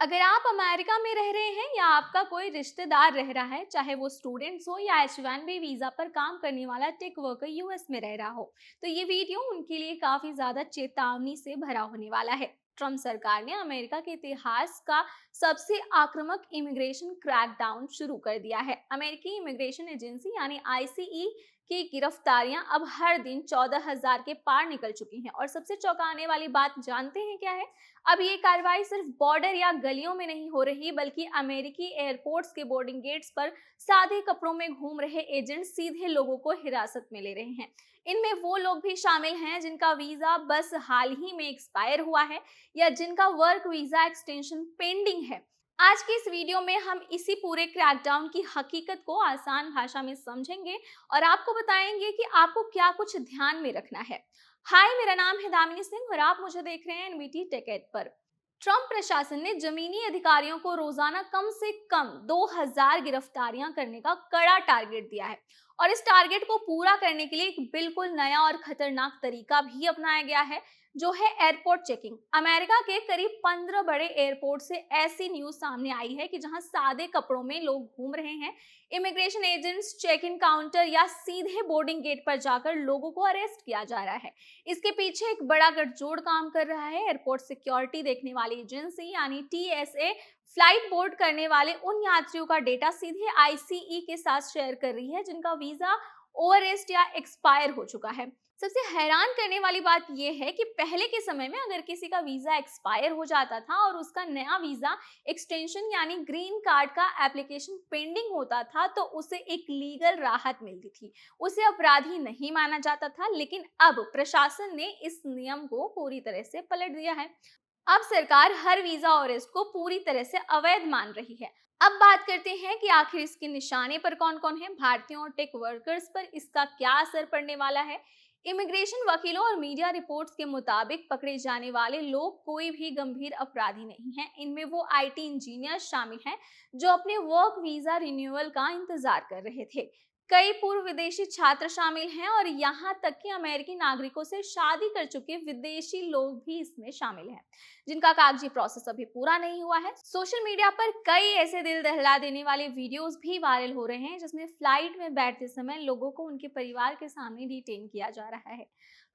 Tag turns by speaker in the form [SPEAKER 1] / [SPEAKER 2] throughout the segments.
[SPEAKER 1] अगर आप अमेरिका में रह रहे हैं या आपका कोई रिश्तेदार रह रहा है, चाहे वो स्टूडेंट्स हो या H1B वीजा पर काम करने वाला टेक वर्कर यूएस में रह रहा हो, तो ये वीडियो उनके लिए काफी ज्यादा चेतावनी से भरा होने वाला है। ट्रम्प सरकार ने अमेरिका के इतिहास का सबसे आक्रामक इमिग्रेशन क्रैकडाउन शुरू कर दिया है। अमेरिकी इमिग्रेशन एजेंसी यानी आईसीई की गिरफ्तारियां अब हर दिन 14,000 के पार निकल चुकी हैं। और सबसे चौंकाने वाली बात जानते हैं क्या है? अब ये कार्रवाई सिर्फ बॉर्डर या गलियों में नहीं हो रही, बल्कि अमेरिकी एयरपोर्ट्स के बोर्डिंग गेट्स पर सादे कपड़ों में घूम रहे एजेंट सीधे लोगों को हिरासत में ले रहे हैं। इनमें वो लोग भी शामिल हैं जिनका वीजा बस हाल ही में एक्सपायर हुआ है या जिनका वर्क वीजा एक्सटेंशन पेंडिंग है। आज की इस वीडियो में हम इसी पूरे क्रैकडाउन की हकीकत को आसान भाषा में समझेंगे और आपको बताएंगे कि आपको क्या कुछ ध्यान में रखना है। हाय, मेरा नाम है दामिनी सिंह और आप मुझे देख रहे हैं एनबीटी टेक एड पर। ट्रंप प्रशासन ने जमीनी अधिकारियों को रोजाना कम से कम 2000 गिरफ्तारियां करने का कड़ा टारगेट दिया है। और इस टारगेट को पूरा करने के लिए एक बिल्कुल नया और खतरनाक तरीका भी अपनाया गया है, जो है एयरपोर्ट चेकिंग। अमेरिका के करीब 15 बड़े एयरपोर्ट से ऐसी न्यूज सामने आई है कि जहां सादे कपड़ों में लोग घूम रहे हैं। Immigration agents check in counter या सीधे बोर्डिंग गेट पर जाकर लोगों को अरेस्ट किया जा रहा है। इसके पीछे एक बड़ा गठजोड़ काम कर रहा है। एयरपोर्ट सिक्योरिटी देखने वाली एजेंसी यानी टीएसए फ्लाइट बोर्ड करने वाले उन यात्रियों का डेटा सीधे आईसीई के साथ शेयर कर रही है जिनका वीजा ओवररेस्ट या एक्सपायर हो चुका है। सबसे हैरान करने वाली बात यह है कि पहले के समय में अगर किसी का वीजा एक्सपायर हो जाता था और उसका नया वीजा एक्सटेंशन यानी ग्रीन कार्ड का एप्लीकेशन पेंडिंग होता था, तो उसे एक लीगल राहत मिलती थी, उसे अपराधी नहीं माना जाता था। लेकिन अब प्रशासन ने इस नियम को पूरी तरह से पलट दिया है। अब सरकार हर वीजा अरेस्ट को पूरी तरह से अवैध मान रही है। अब बात करते हैं कि आखिर इसके निशाने पर कौन कौन है। भारतीयों और टेक वर्कर्स पर इसका क्या असर पड़ने वाला है? इमिग्रेशन वकीलों और मीडिया रिपोर्ट्स के मुताबिक पकड़े जाने वाले लोग कोई भी गंभीर अपराधी नहीं हैं। इनमें वो आईटी इंजीनियर शामिल हैं जो अपने वर्क वीजा रिन्यूअल का इंतजार कर रहे थे। कई पूर्व विदेशी छात्र शामिल हैं और यहाँ तक कि अमेरिकी नागरिकों से शादी कर चुके विदेशी लोग भी इसमें शामिल हैं, जिनका कागजी प्रोसेस अभी पूरा नहीं हुआ है। सोशल मीडिया पर कई ऐसे दिल दहला देने वाले वीडियोस भी वायरल हो रहे हैं जिसमें फ्लाइट में बैठते समय लोगों को उनके परिवार के सामने डिटेन किया जा रहा है।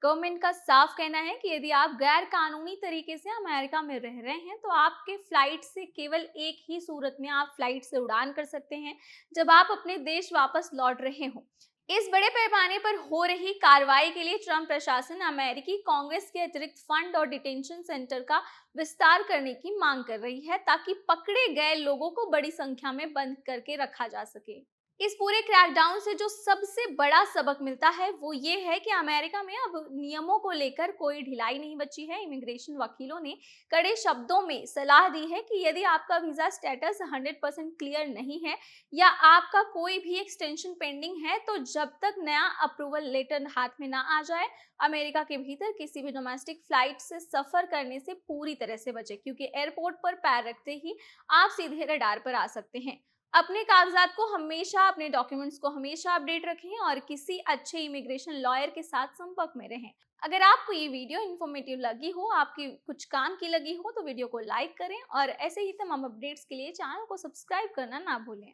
[SPEAKER 1] गवर्नमेंट का साफ कहना है कि यदि आप गैर कानूनी तरीके से अमेरिका में रह रहे हैं तो आपके फ्लाइट से केवल एक ही सूरत में आप फ्लाइट से उड़ान कर सकते हैं, जब आप अपने देश वापस लौट रहे हो। इस बड़े पैमाने पर हो रही कार्रवाई के लिए ट्रंप प्रशासन अमेरिकी कांग्रेस के अतिरिक्त फंड और डिटेंशन सेंटर का विस्तार करने की मांग कर रही है, ताकि पकड़े गए लोगों को बड़ी संख्या में बंद करके रखा जा सके। इस पूरे क्रैकडाउन से जो सबसे बड़ा सबक मिलता है वो ये है कि अमेरिका में अब नियमों को लेकर कोई ढिलाई नहीं बची है। इमिग्रेशन वकीलों ने कड़े शब्दों में सलाह दी है कि यदि आपका वीजा स्टेटस 100% क्लियर नहीं है या आपका कोई भी एक्सटेंशन पेंडिंग है, तो जब तक नया अप्रूवल लेटर हाथ में ना आ जाए, अमेरिका के भीतर किसी भी डोमेस्टिक फ्लाइट से सफर करने से पूरी तरह से बचे, क्योंकि एयरपोर्ट पर पैर रखते ही आप सीधे रडार पर आ सकते हैं। अपने कागजात को हमेशा, अपने डॉक्यूमेंट्स को हमेशा अपडेट रखें और किसी अच्छे इमिग्रेशन लॉयर के साथ संपर्क में रहें। अगर आपको ये वीडियो इन्फॉर्मेटिव लगी हो, आपकी कुछ काम की लगी हो, तो वीडियो को लाइक करें और ऐसे ही तमाम अपडेट्स के लिए चैनल को सब्सक्राइब करना ना भूलें।